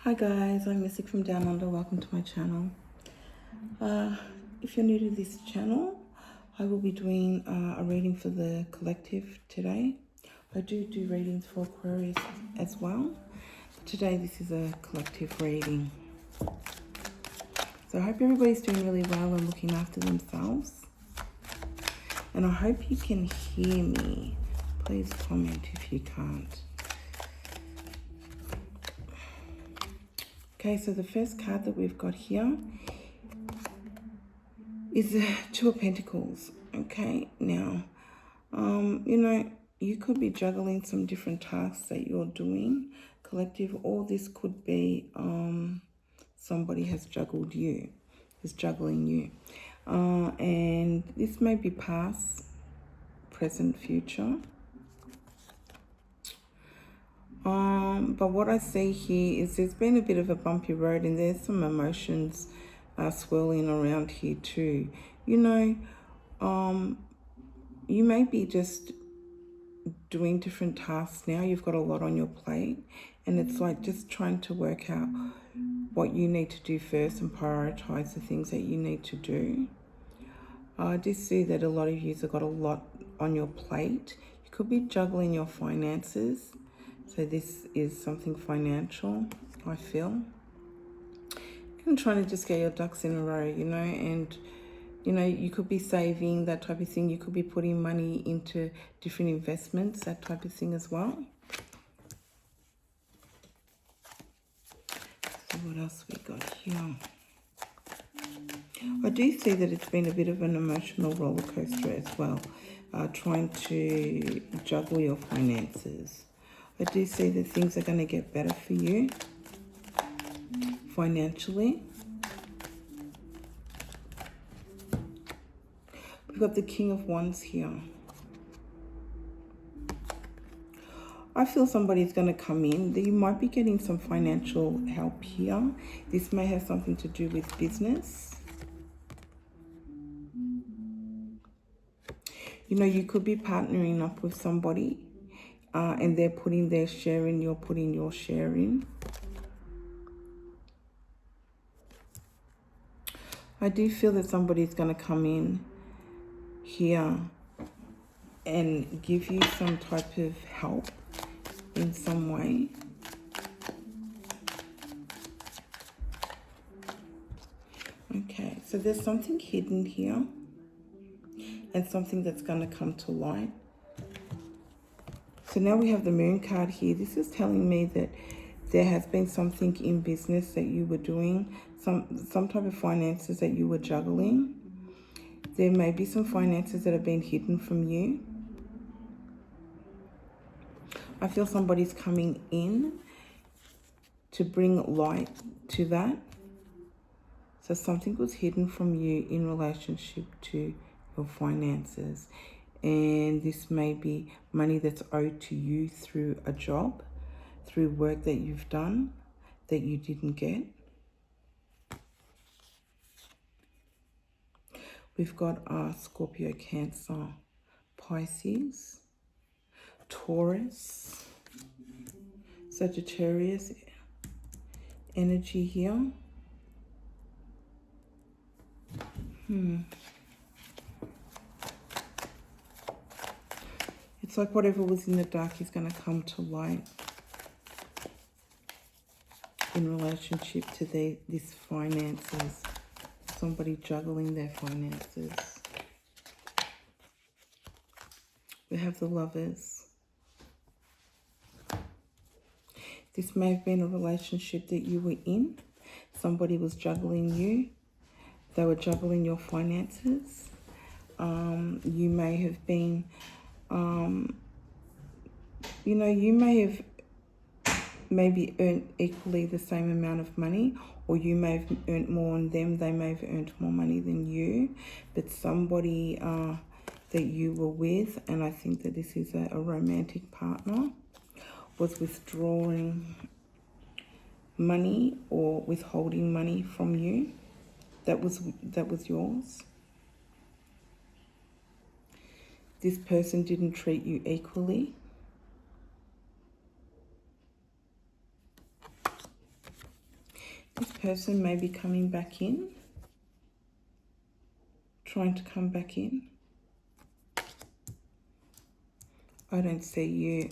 Hi guys, I'm Mystic from Down Under. Welcome to my channel. If you're new to this channel, I will be doing a reading for the collective today. I do readings for Aquarius as well. Today this is a collective reading. So I hope everybody's doing really well and looking after themselves. And I hope you can hear me. Please comment if you can't. Okay, so the first card that we've got here is the Two of Pentacles. Okay, now, you could be juggling some different tasks that you're doing, collective, or this could be somebody has juggled you, is juggling you. And this may be past, present, future. But what I see here is there's been a bit of a bumpy road and there's some emotions swirling around here too. You may be just doing different tasks now. You've got a lot on your plate and it's like just trying to work out what you need to do first and prioritize the things that you need to do. I do see that a lot of you have got a lot on your plate. You could be juggling your finances. So this is something financial, I feel. And trying to just get your ducks in a row, and, you could be saving, that type of thing. You could be putting money into different investments, that type of thing as well. So what else we got here? I do see that it's been a bit of an emotional roller coaster as well, trying to juggle your finances. I do see that things are going to get better for you financially. We've got the King of Wands here. I feel somebody's going to come in. You might be getting some financial help here. This may have something to do with business. You could be partnering up with somebody and they're putting their share in, you're putting your share in. I do feel that somebody's going to come in here and give you some type of help in some way. Okay, so there's something hidden here and something that's going to come to light. So now we have the Moon card here. This is telling me that there has been something in business that you were doing, some type of finances that you were juggling. There may be some finances that have been hidden from you. I feel somebody's coming in to bring light to that. So something was hidden from you in relationship to your finances. And this may be money that's owed to you through a job, through work that you've done that you didn't get. We've got Scorpio, Cancer, Pisces, Taurus, Sagittarius energy here. It's like whatever was in the dark is going to come to light in relationship to this finances. Somebody juggling their finances. We have the Lovers. This may have been a relationship that you were in. Somebody was juggling you. They were juggling your finances. You may have been, you may have maybe earned equally the same amount of money, or you may have earned more than them. They may have earned more money than you, but somebody that you were with, and I think that this is a romantic partner, was withdrawing money or withholding money from you that was yours. This person didn't treat you equally. This person may be coming back in, trying to come back in. I don't see you,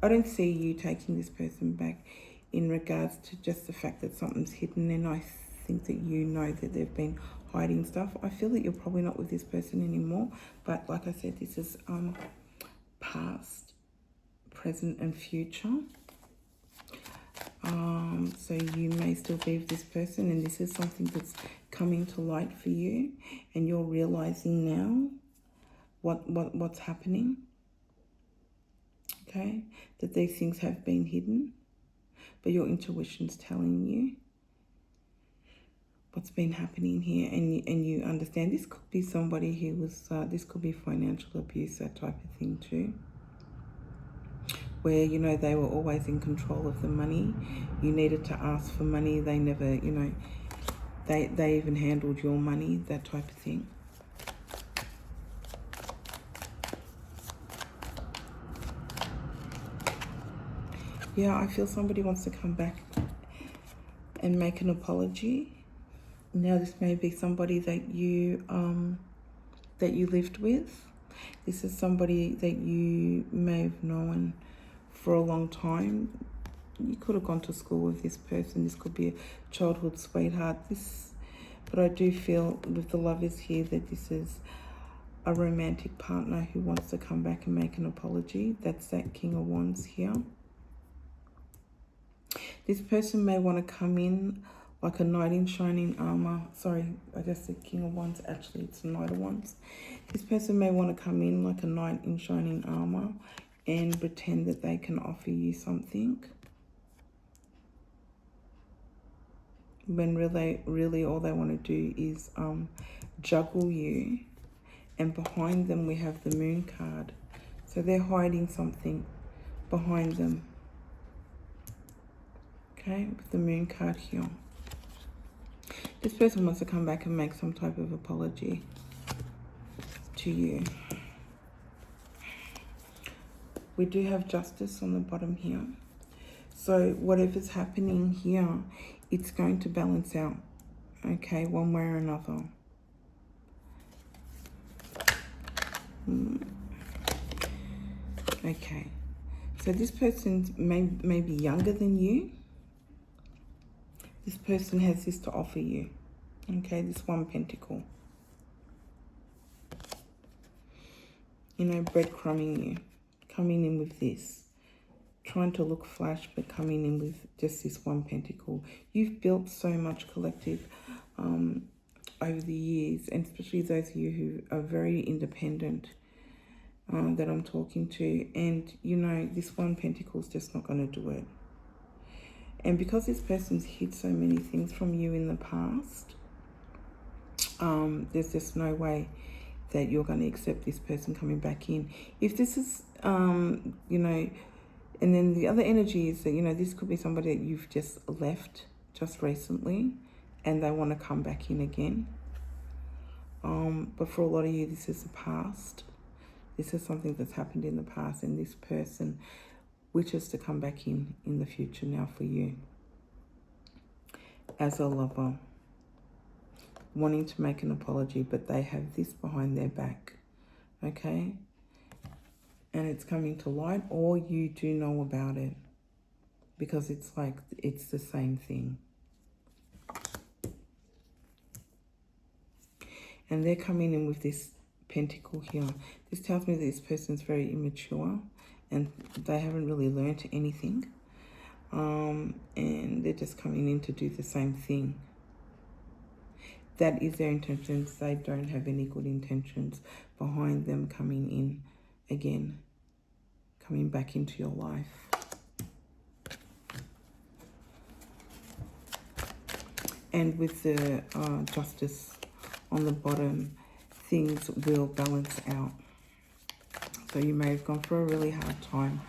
I don't see you taking this person back in regards to just the fact that something's hidden, and I think that you know that they've been hiding stuff. I feel that you're probably not with this person anymore, but like I said, this is past, present and future. So you may still be with this person, and this is something that's coming to light for you, and you're realizing now what's happening. Okay, that these things have been hidden, but your intuition's telling you what's been happening here, and you understand this could be somebody who was this could be financial abuse, that type of thing too, where you know they were always in control of the money. You needed to ask for money, they never, you know, they even handled your money, that type of thing. Yeah, I feel somebody wants to come back and make an apology. Now, this may be somebody that you lived with. This is somebody that you may have known for a long time. You could have gone to school with this person. This could be a childhood sweetheart. But I do feel with the Lovers here that this is a romantic partner who wants to come back and make an apology. That's that King of Wands here. This person may want to come in like a knight in shining armor. Sorry, I guess the King of Wands, actually it's a Knight of Wands. This person may want to come in like a knight in shining armor and pretend that they can offer you something, when really all they want to do is juggle you. And behind them we have the Moon card. So they're hiding something behind them. Okay, with the Moon card here. This person wants to come back and make some type of apology to you. We do have Justice on the bottom here. So whatever's happening here, it's going to balance out, okay, one way or another. Okay, so this person may be younger than you. This person has this to offer you, okay, this One Pentacle. You know, breadcrumbing you, coming in with this, trying to look flash, but coming in with just this One Pentacle. You've built so much collective over the years, and especially those of you who are very independent that I'm talking to, and you know, this One Pentacle is just not going to do it. And because this person's hid so many things from you in the past, there's just no way that you're going to accept this person coming back in. If this is, you know, and then the other energy is that, you know, this could be somebody that you've just left just recently and they want to come back in again. But for a lot of you, this is the past. This is something that's happened in the past, and this person wishes to come back in the future now for you as a lover, wanting to make an apology, but they have this behind their back, okay? And it's coming to light, or you do know about it, because it's like, it's the same thing. And they're coming in with this Pentacle here. This tells me that this person's very immature and they haven't really learned anything. And they're just coming in to do the same thing. That is their intentions. They don't have any good intentions behind them coming in again, coming back into your life. And with the Justice on the bottom, things will balance out. So you may have gone through a really hard time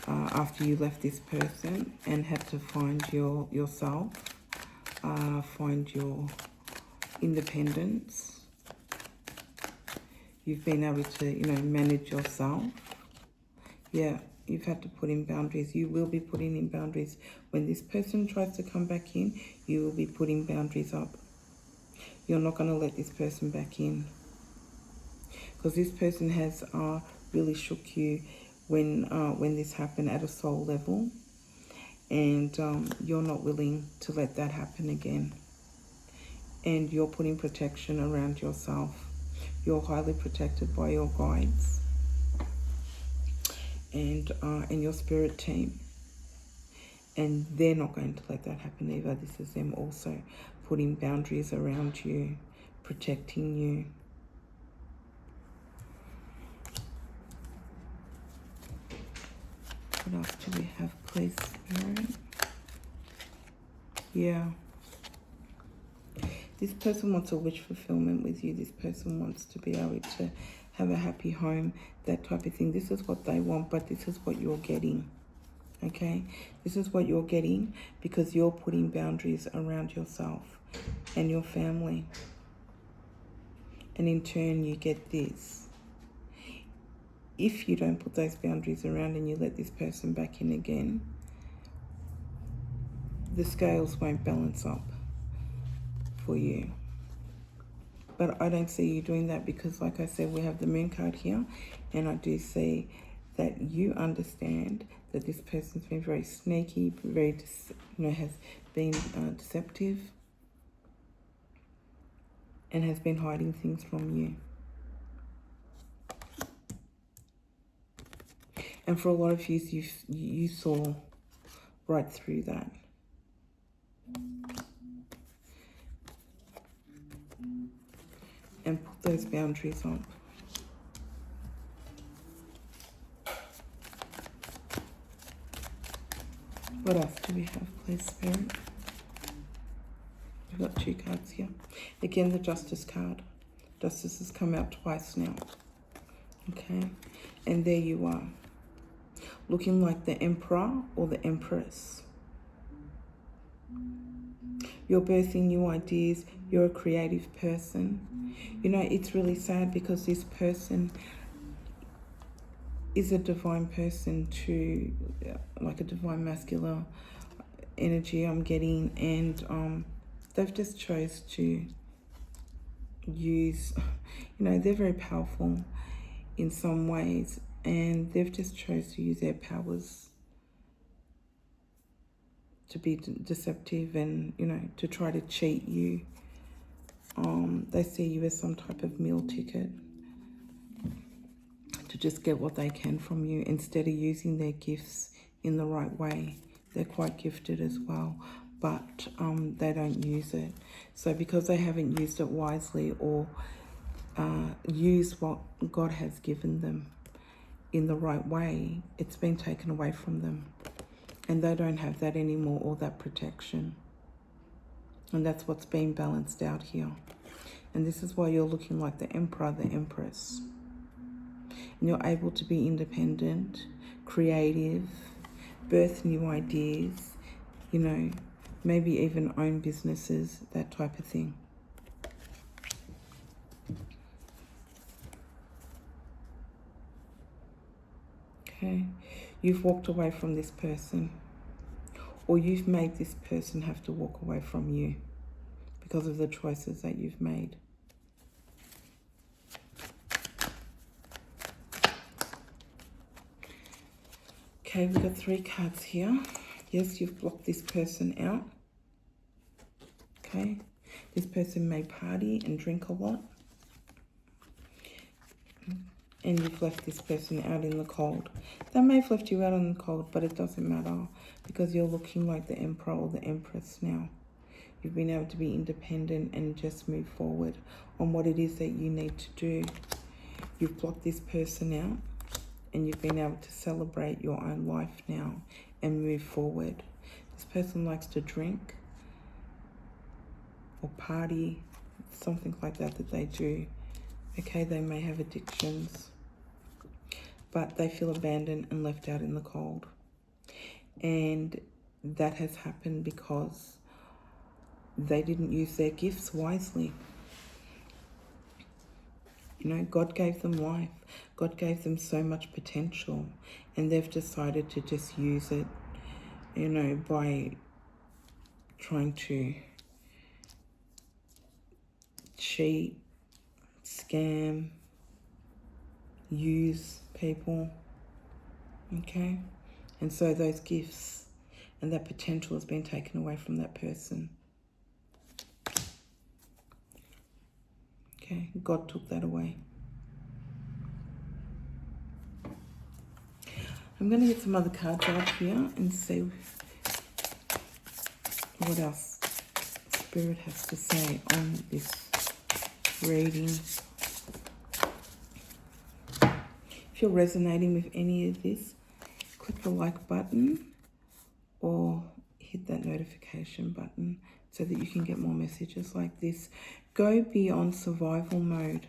after you left this person and had to find yourself, find your independence. You've been able to, you know, manage yourself. Yeah, You've had to put in boundaries. You will be putting in boundaries. When this person tries to come back in, you will be putting boundaries up. You're not going to let this person back in. Because this person has really shook you when this happened at a soul level. And you're not willing to let that happen again. And you're putting protection around yourself. You're highly protected by your guides and your spirit team. And they're not going to let that happen either. This is them also putting boundaries around you, protecting you. What else do we have, please, Spirit? Yeah. This person wants a wish fulfillment with you. This person wants to be able to have a happy home, that type of thing. This is what they want, but this is what you're getting. Okay? This is what you're getting because you're putting boundaries around yourself and your family. And in turn, you get this. If you don't put those boundaries around and you let this person back in again, the scales won't balance up for you. But I don't see you doing that because, like I said, we have the Moon card here, and I do see that you understand that this person's been very sneaky, very, has been deceptive, and has been hiding things from you. And for a lot of you, you saw right through that. And put those boundaries up. What else do we have, please, Spirit? We've got 2 cards here. Again, the Justice card. Justice has come out twice now. Okay? And there you are. Looking like the Emperor or the Empress. You're birthing new ideas. You're a creative person. You know, it's really sad because this person is a divine person to, like a divine masculine energy I'm getting. And they've just chose to use, they're very powerful in some ways. And they've just chose to use their powers to be deceptive and, to try to cheat you. They see you as some type of meal ticket to just get what they can from you instead of using their gifts in the right way. They're quite gifted as well, but they don't use it. So because they haven't used it wisely or used what God has given them in the right way, it's been taken away from them. And they don't have that anymore, or that protection. And that's what's being balanced out here. And this is why you're looking like the Emperor, the Empress. And you're able to be independent, creative, birth new ideas, maybe even own businesses, that type of thing. Okay, you've walked away from this person, or you've made this person have to walk away from you because of the choices that you've made. Okay, we've got 3 cards here. Yes, you've blocked this person out. Okay, this person may party and drink a lot. And you've left this person out in the cold. They may have left you out in the cold, but it doesn't matter because you're looking like the Emperor or the Empress now. You've been able to be independent and just move forward on what it is that you need to do. You've blocked this person out and you've been able to celebrate your own life now and move forward. This person likes to drink or party, something like that they do. Okay, they may have addictions, but they feel abandoned and left out in the cold. And that has happened because they didn't use their gifts wisely. You know, God gave them life. God gave them so much potential, and they've decided to just use it, you know, by trying to cheat, scam, use people, okay? And so those gifts and that potential has been taken away from that person. Okay, God took that away. I'm going to get some other cards out here and see what else Spirit has to say on this reading. If you're resonating with any of this, click the like button or hit that notification button so that you can get more messages like this. Go beyond survival mode.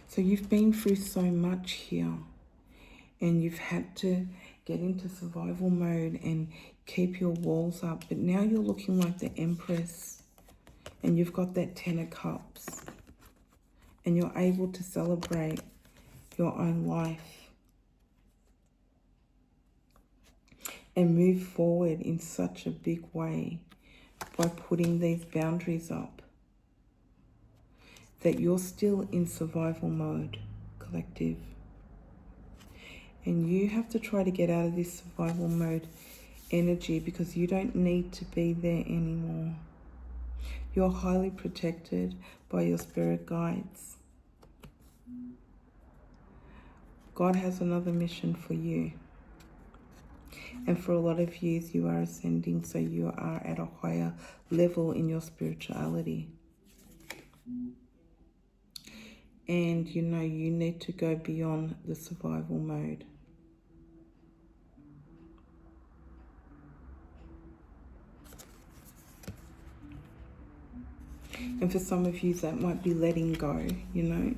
So you've been through so much here, and you've had to get into survival mode and keep your walls up. But now you're looking like the Empress, and you've got that 10 of Cups, and you're able to celebrate your own life and move forward in such a big way by putting these boundaries up that you're still in survival mode, collective. And you have to try to get out of this survival mode energy because you don't need to be there anymore. You're highly protected by your spirit guides. God has another mission for you. And for a lot of years, you are ascending, so you are at a higher level in your spirituality. And you know, you need to go beyond the survival mode. And for some of you, that might be letting go, you know,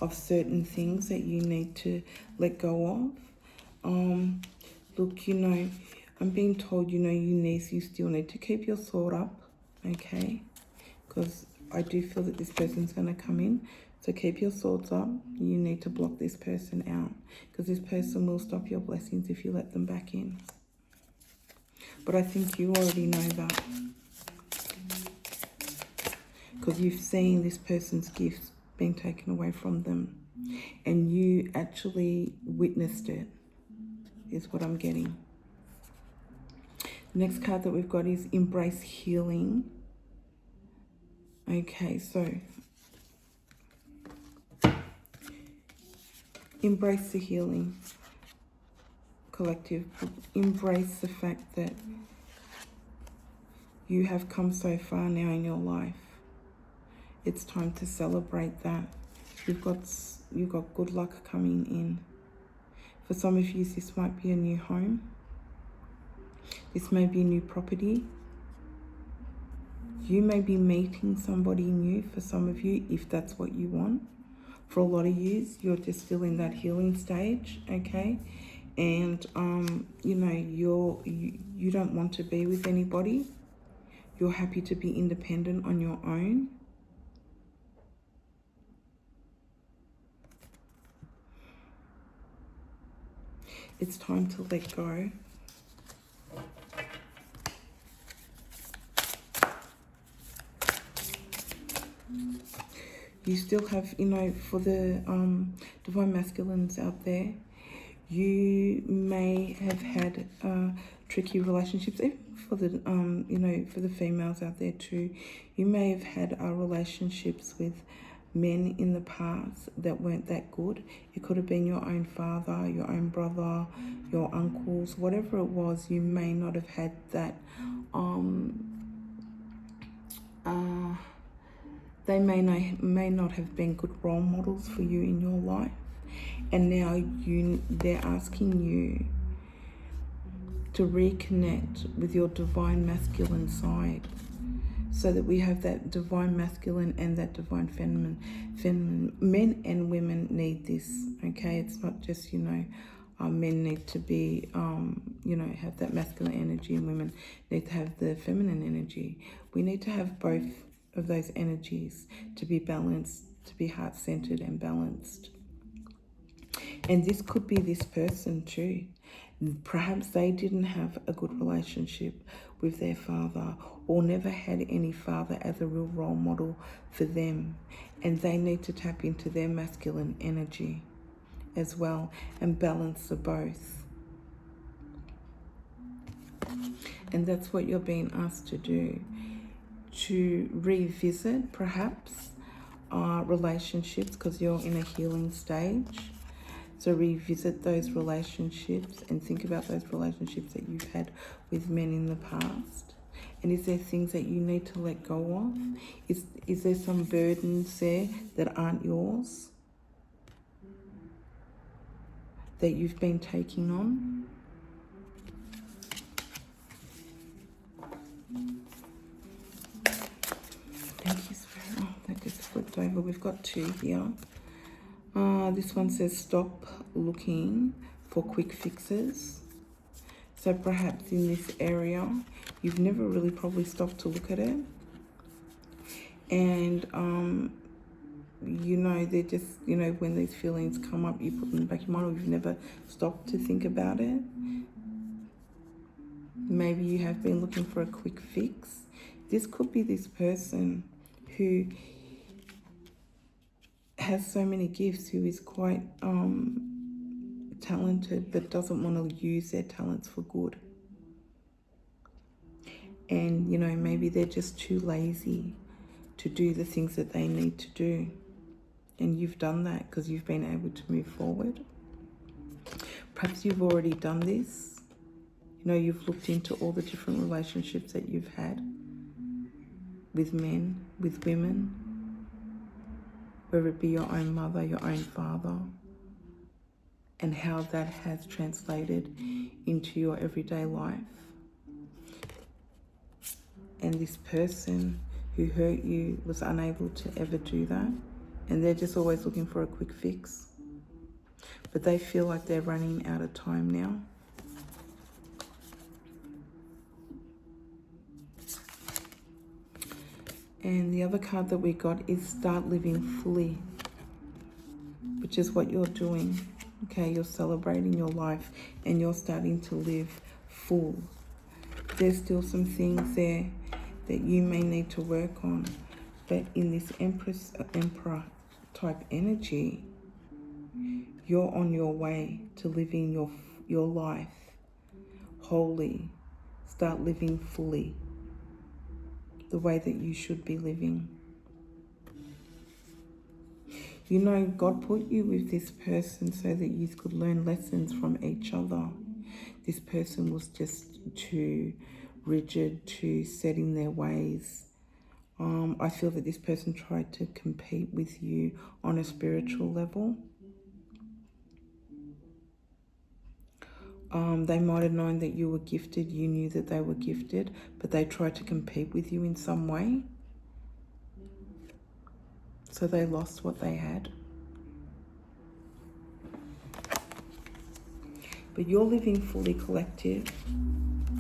of certain things that you need to let go of. Look, you know, I'm being told, you know, you still need to keep your sword up, okay? Because I do feel that this person's going to come in. So keep your swords up. You need to block this person out because this person will stop your blessings if you let them back in. But I think you already know that because you've seen this person's gifts being taken away from them and you actually witnessed it, is what I'm getting. The next card that we've got is Embrace Healing. Okay, so embrace the healing, collective. Embrace the fact that you have come so far now in your life. It's time to celebrate that. You've got good luck coming in. For some of you, this might be a new home. This may be a new property. You may be meeting somebody new for some of you, if that's what you want. For a lot of you, you're just still in that healing stage, okay? And you know, you don't want to be with anybody. You're happy to be independent on your own. It's time to let go. You still have, you know, for the divine masculines out there, you may have had tricky relationships. Even for the, you know, for the females out there too, you may have had relationships with men in the past that weren't that good. It could have been your own father, your own brother, your uncles, whatever it was. You may not have had that. They may not have been good role models for you in your life, and now they're asking you to reconnect with your divine masculine side, so that we have that divine masculine and that divine feminine. Men and women need this, okay? It's not just, you know, men need to be, you know, have that masculine energy, and women need to have the feminine energy. We need to have both of those energies to be balanced to be heart-centered and balanced. And this could be this person too. Perhaps they didn't have a good relationship with their father, or never had any father as a real role model for them. And they need to tap into their masculine energy as well and balance the both. And that's what you're being asked to do. To revisit perhaps relationships, because you're in a healing stage. So revisit those relationships and think about those relationships that you've had with men in the past. And is there things that you need to let go of? Is there some burdens there that aren't yours, that you've been taking on? Thank you, Spirit. Oh, that just flipped over. We've got 2 here. This one says stop looking for quick fixes. So perhaps in this area, you've never really probably stopped to look at it. And, you know, they're just, you know, when these feelings come up, you put them in the back of your mind, or you've never stopped to think about it. Maybe you have been looking for a quick fix. This could be this person who has so many gifts, who is quite talented, but doesn't want to use their talents for good. And, you know, maybe they're just too lazy to do the things that they need to do. And you've done that because you've been able to move forward. Perhaps you've already done this. You know, you've looked into all the different relationships that you've had with men, with women, whether it be your own mother, your own father, and how that has translated into your everyday life. And this person who hurt you was unable to ever do that, and they're just always looking for a quick fix. But they feel like they're running out of time now. And the other card that we got is start living fully, which is what you're doing. Okay, you're celebrating your life and you're starting to live full. There's still some things there that you may need to work on, but in this Emperor type energy, you're on your way to living your life wholly. Start living fully, the way that you should be living. You know, God put you with this person so that you could learn lessons from each other. This person was just too rigid, too set in their ways. I feel that this person tried to compete with you on a spiritual level. They might have known that you were gifted, you knew that they were gifted, but they tried to compete with you in some way. So they lost what they had. But you're living fully, collective,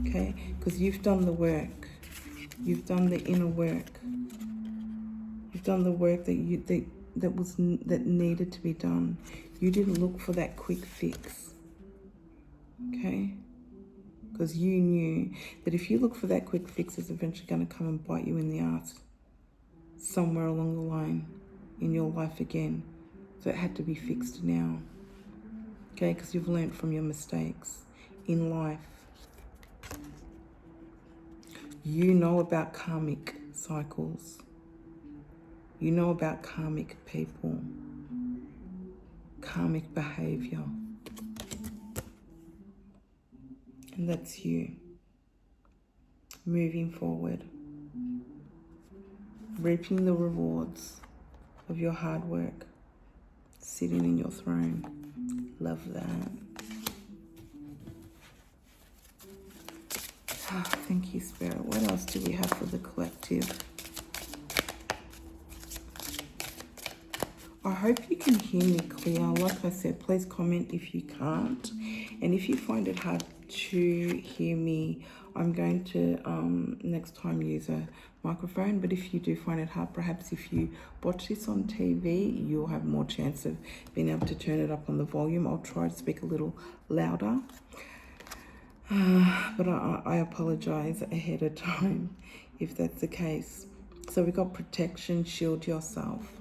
okay? Because you've done the work. You've done the inner work. You've done the work that needed to be done. You didn't look for that quick fix, okay? Because you knew that if you look for that quick fix, it's eventually going to come and bite you in the ass somewhere along the line in your life again. So it had to be fixed now, okay? Because you've learned from your mistakes in life. You know about karmic cycles. You know about karmic people, karmic behavior. And that's you moving forward, reaping the rewards of your hard work, sitting in your throne. Love that. Oh, thank you, Spirit. What else do we have for the collective? I hope you can hear me clear. Like I said, please comment if you can't. And if you find it hard to hear me, I'm going to next time use a microphone, but if you do find it hard, perhaps if you watch this on TV, you'll have more chance of being able to turn it up on the volume. I'll try to speak a little louder, but I apologize ahead of time if that's the case. So we got protection, shield yourself.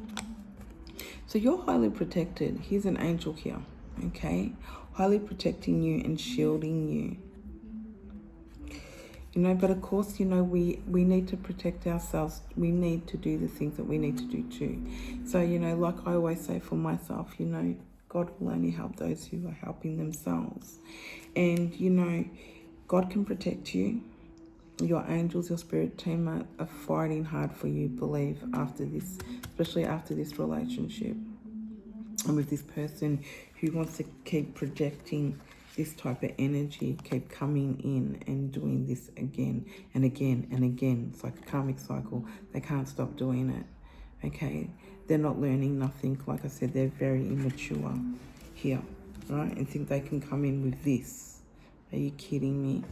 So you're highly protected. Here's an angel here, okay? Highly protecting you and shielding you. You know, but of course, you know, we need to protect ourselves. We need to do the things that we need to do too. So, you know, like I always say for myself, you know, God will only help those who are helping themselves. And, you know, God can protect you. Your angels, your spirit team are fighting hard for you, believe, after this, especially after this relationship. And with this person who wants to keep projecting this type of energy, keep coming in and doing this again and again and again. It's like a karmic cycle. They can't stop doing it, okay? They're not learning nothing. Like I said, they're very immature here, right? And think they can come in with this. Are you kidding me?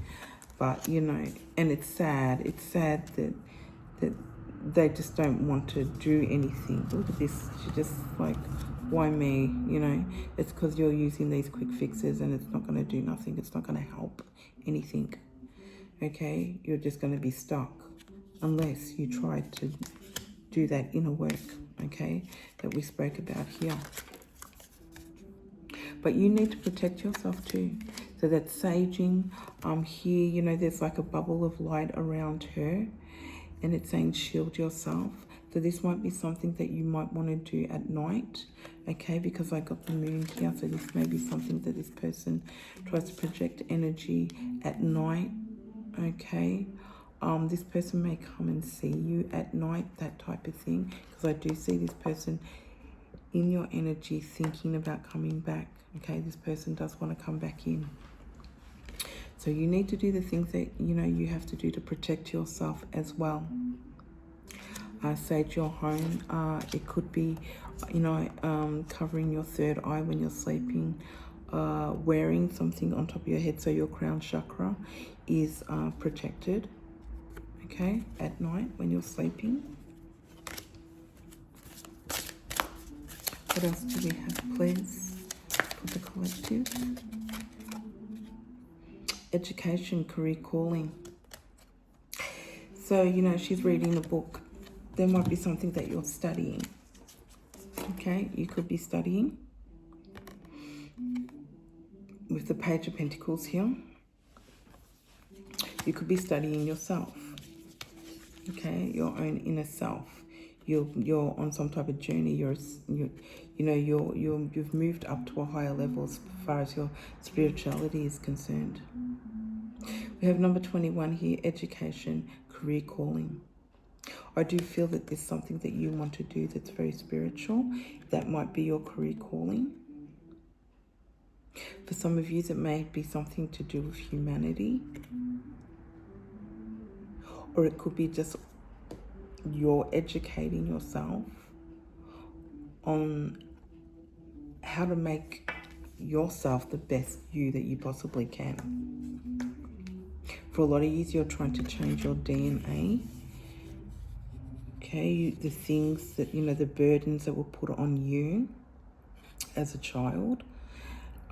But, you know, and it's sad. It's sad that they just don't want to do anything. Look at this. She's just like, why me? You know, it's because you're using these quick fixes and it's not going to do nothing. It's not going to help anything. Okay? You're just going to be stuck unless you try to do that inner work, okay, that we spoke about here. But you need to protect yourself too. So that's saging. Here, you know, there's like a bubble of light around her. And it's saying shield yourself. So this might be something that you might want to do at night, okay? Because I got the moon here, so this may be something that this person tries to project energy at night, okay? This person may come and see you at night, that type of thing, because I do see this person in your energy thinking about coming back, okay? This person does want to come back in. So you need to do the things that, you know, you have to do to protect yourself as well. Sage your home. It could be, you know, covering your third eye when you're sleeping. Wearing something on top of your head so your crown chakra is protected, okay, at night when you're sleeping. What else do we have, please, for the collective? Education, career, calling. So, you know, she's reading a book. There might be something that you're studying. Okay, you could be studying. With the Page of Pentacles here. You could be studying yourself. Okay, your own inner self. You're on some type of journey. You've moved up to a higher level as far as your spirituality is concerned. We have number 21 here, education, career, calling. I do feel that there's something that you want to do that's very spiritual. That might be your career calling. For some of you, it may be something to do with humanity. Or it could be just you're educating yourself on how to make yourself the best you that you possibly can. For a lot of you, you're trying to change your DNA. Okay, the things that, you know, the burdens that were put on you as a child.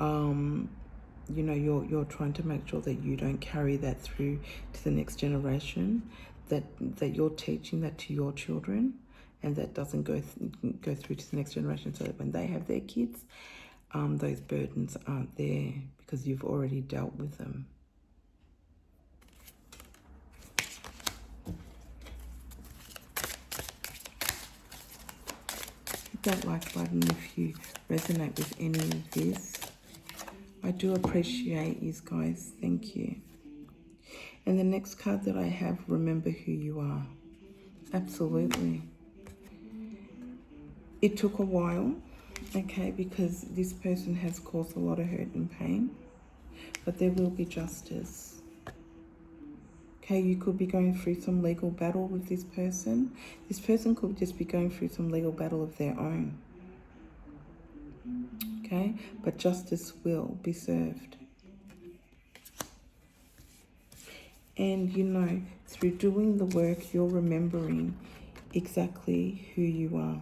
You know, you're trying to make sure that you don't carry that through to the next generation. That you're teaching that to your children, and that doesn't go through to the next generation, so that when they have their kids, those burdens aren't there because you've already dealt with them. Hit that like button if you resonate with any of this. I do appreciate you guys. Thank you. And the next card that I have, remember who you are. Absolutely. It took a while, okay, because this person has caused a lot of hurt and pain, but there will be justice. Okay, you could be going through some legal battle with this person. This person could just be going through some legal battle of their own. Okay, but justice will be served. And you know, through doing the work, you're remembering exactly who you are.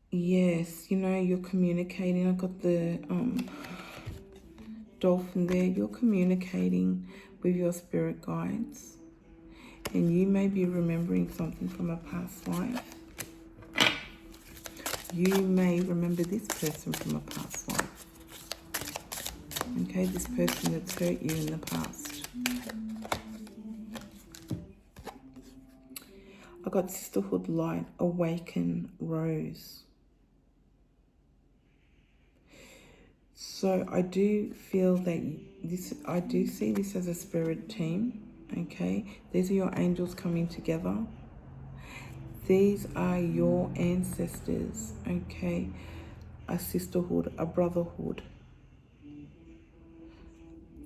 Yes, you know, you're communicating. I got the dolphin there. You're communicating with your spirit guides. And you may be remembering something from a past life. You may remember this person from a past life. Okay, this person that's hurt you in the past. I got sisterhood light, awaken, rose. So I do feel that I do see this as a spirit team. Okay, these are your angels coming together. These are your ancestors. Okay, a sisterhood, a brotherhood.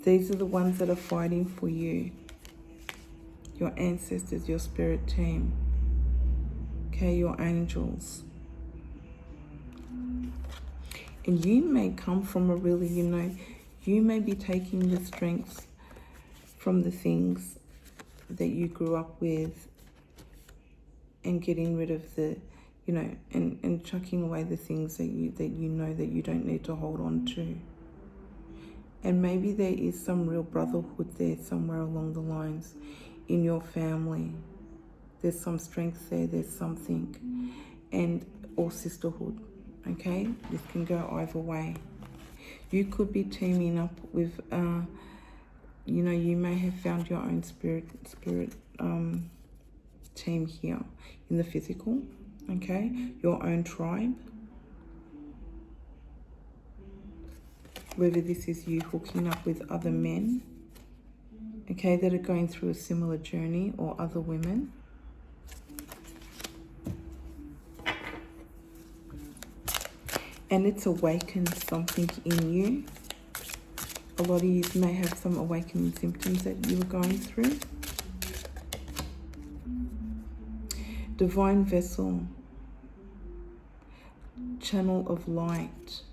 These are the ones that are fighting for you. Your ancestors, your spirit team. Okay, your angels. And you may come from a really, you know, you may be taking the strengths from the things that you grew up with and getting rid of the, you know, and chucking away the things that you know that you don't need to hold on to. And maybe there is some real brotherhood there somewhere along the lines in your family. There's some strength there, there's something. And or sisterhood. Okay, this can go either way. You could be teaming up with, you know, you may have found your own spirit team here in the physical. Okay, your own tribe. Whether this is you hooking up with other men, okay, that are going through a similar journey, or other women. And it's awakened something in you. A lot of you may have some awakening symptoms that you were going through. Divine vessel. Channel of light.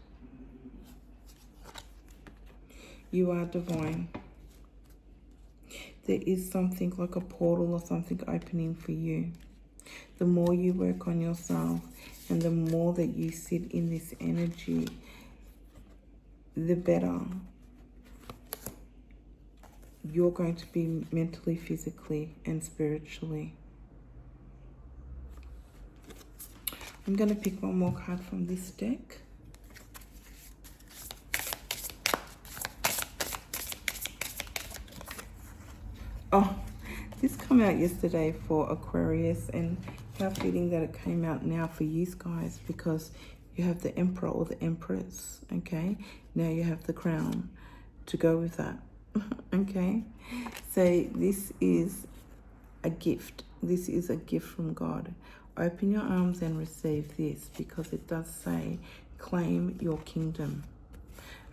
You are divine. There is something like a portal or something opening for you. The more you work on yourself and the more that you sit in this energy, the better you're going to be mentally, physically, and spiritually. I'm going to pick one more card from this deck. Oh, this came out yesterday for Aquarius, and how fitting that it came out now for you guys, because you have the Emperor or the Empress, okay? Now you have the crown to go with that, okay? So this is a gift. This is a gift from God. Open your arms and receive this, because it does say, claim your kingdom.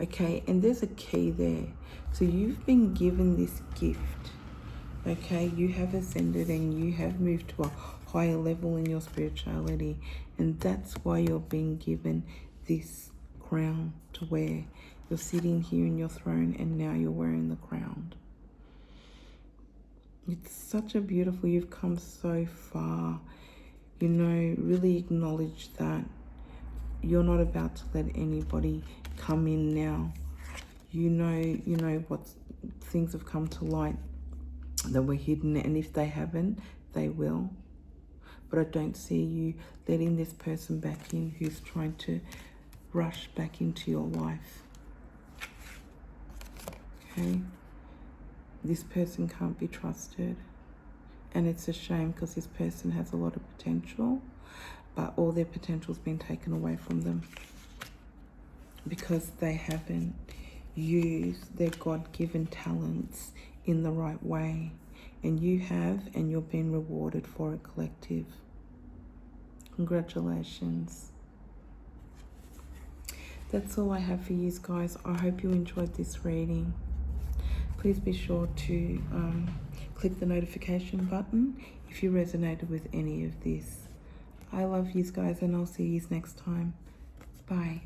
Okay, and there's a key there. So you've been given this gift. Okay, you have ascended and you have moved to a higher level in your spirituality, and that's why you're being given this crown to wear. You're sitting here in your throne and now you're wearing the crown. It's such a beautiful, you've come so far. You know, really acknowledge that you're not about to let anybody come in now. You know what things have come to light that were hidden, and if they haven't, they will. But I don't see you letting this person back in who's trying to rush back into your life. Okay? This person can't be trusted. And it's a shame, because this person has a lot of potential, but all their potential's been taken away from them because they haven't used their God-given talents in the right way. And you have, and you're being rewarded for it, collective. Congratulations. That's all I have for you guys. I hope you enjoyed this reading. Please be sure to click the notification button if you resonated with any of this. I love you guys, and I'll see you next time. Bye.